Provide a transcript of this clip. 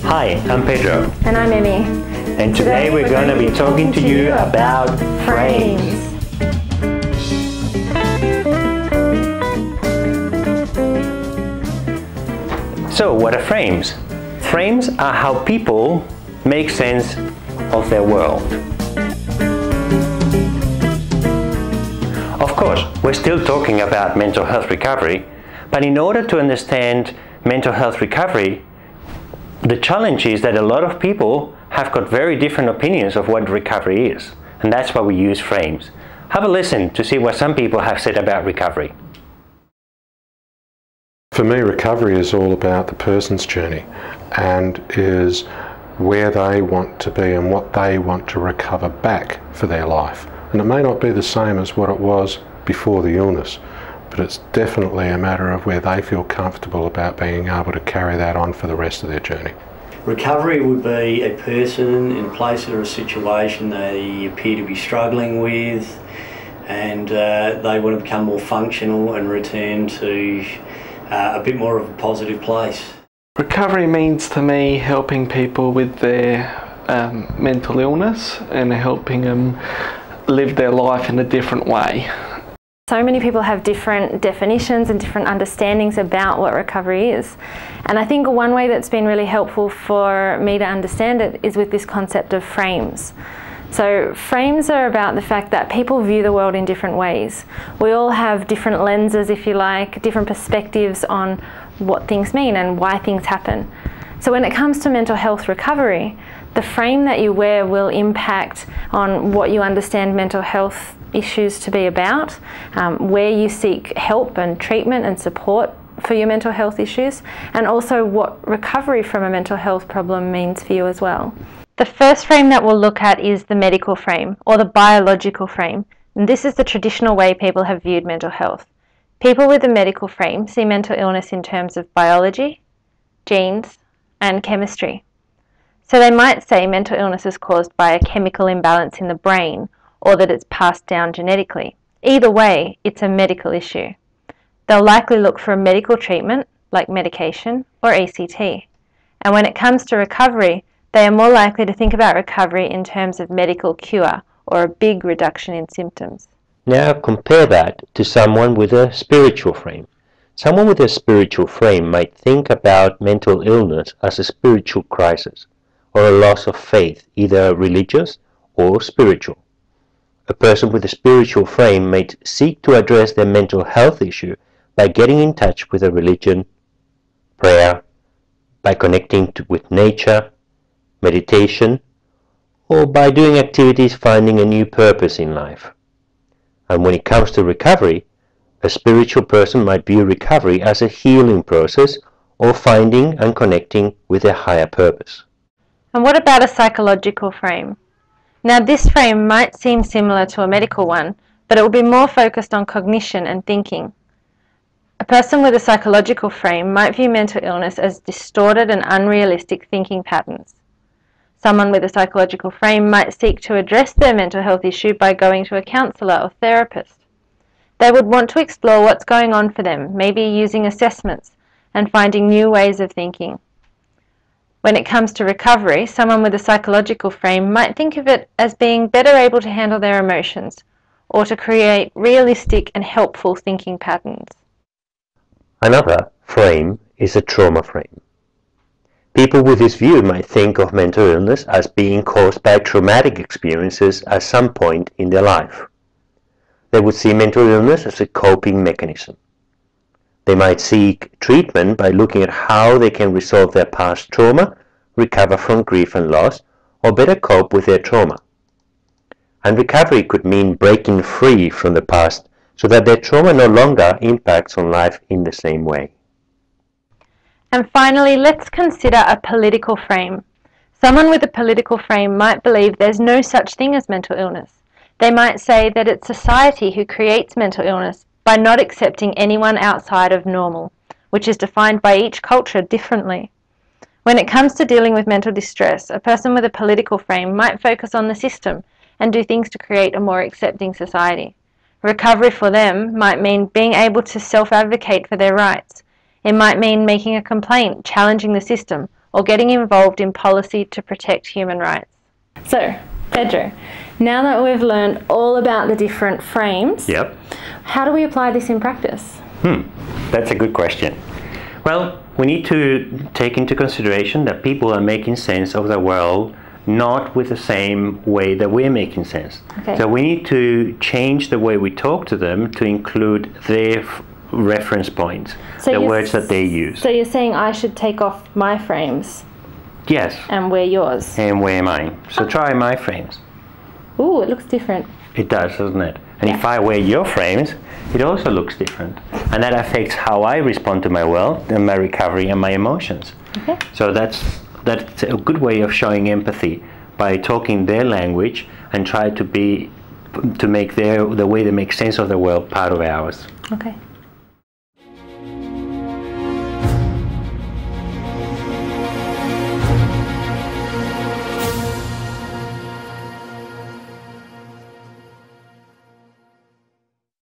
Hi, I'm Pedro. And I'm Emmy. And today we're going to be talking to you about frames. So, what are frames? Frames are how people make sense of their world. Of course, we're still talking about mental health recovery, but in order to understand mental health recovery, the challenge is that a lot of people have got very different opinions of what recovery is, and that's why we use frames. Have a listen to see what some people have said about recovery. For me, recovery is all about the person's journey and is where they want to be and what they want to recover back for their life. And it may not be the same as what it was before the illness, but it's definitely a matter of where they feel comfortable about being able to carry that on for the rest of their journey. Recovery would be a person in a place or a situation they appear to be struggling with, and they want to become more functional and return to a bit more of a positive place. Recovery means to me helping people with their mental illness and helping them live their life in a different way. So many people have different definitions and different understandings about what recovery is. And I think one way that's been really helpful for me to understand it is with this concept of frames. So frames are about the fact that people view the world in different ways. We all have different lenses, if you like, different perspectives on what things mean and why things happen. So when it comes to mental health recovery, the frame that you wear will impact on what you understand mental health issues to be about, where you seek help and treatment and support for your mental health issues, and also what recovery from a mental health problem means for you as well. The first frame that we'll look at is the medical frame, or the biological frame. And this is the traditional way people have viewed mental health. People with a medical frame see mental illness in terms of biology, genes, and chemistry. So they might say mental illness is caused by a chemical imbalance in the brain, or that it's passed down genetically. Either way, it's a medical issue. They'll likely look for a medical treatment, like medication or ECT. And when it comes to recovery, they are more likely to think about recovery in terms of medical cure or a big reduction in symptoms. Now compare that to someone with a spiritual frame. Someone with a spiritual frame might think about mental illness as a spiritual crisis or a loss of faith, either religious or spiritual. A person with a spiritual frame may seek to address their mental health issue by getting in touch with a religion, prayer, by connecting with nature, meditation, or by doing activities finding a new purpose in life. And when it comes to recovery, a spiritual person might view recovery as a healing process or finding and connecting with a higher purpose. And what about a psychological frame? Now this frame might seem similar to a medical one, but it will be more focused on cognition and thinking. A person with a psychological frame might view mental illness as distorted and unrealistic thinking patterns. Someone with a psychological frame might seek to address their mental health issue by going to a counsellor or therapist. They would want to explore what's going on for them, maybe using assessments and finding new ways of thinking. When it comes to recovery, someone with a psychological frame might think of it as being better able to handle their emotions or to create realistic and helpful thinking patterns. Another frame is a trauma frame. People with this view might think of mental illness as being caused by traumatic experiences at some point in their life. They would see mental illness as a coping mechanism. They might seek treatment by looking at how they can resolve their past trauma, recover from grief and loss, or better cope with their trauma. And recovery could mean breaking free from the past so that their trauma no longer impacts on life in the same way. And finally, let's consider a political frame. Someone with a political frame might believe there's no such thing as mental illness. They might say that it's society who creates mental illness by not accepting anyone outside of normal, which is defined by each culture differently. When it comes to dealing with mental distress, a person with a political frame might focus on the system and do things to create a more accepting society. Recovery for them might mean being able to self-advocate for their rights. It might mean making a complaint, challenging the system, or getting involved in policy to protect human rights. So, Pedro, now that we've learned all about the different frames, Yep. how do we apply this in practice? That's a good question. Well, we need to take into consideration that people are making sense of the world not with the same way that we're making sense. Okay. So we need to change the way we talk to them to include their reference points, So the you're words that they use. So you're saying I should take off my frames Yes, and wear yours? and wear mine. So try my frames. Ooh, it looks different. It does, doesn't it? And if I wear your frames, it also looks different. And that affects how I respond to my world and my recovery and my emotions. Okay. So that's a good way of showing empathy, by talking their language and try to make the way they make sense of the world part of ours. Okay.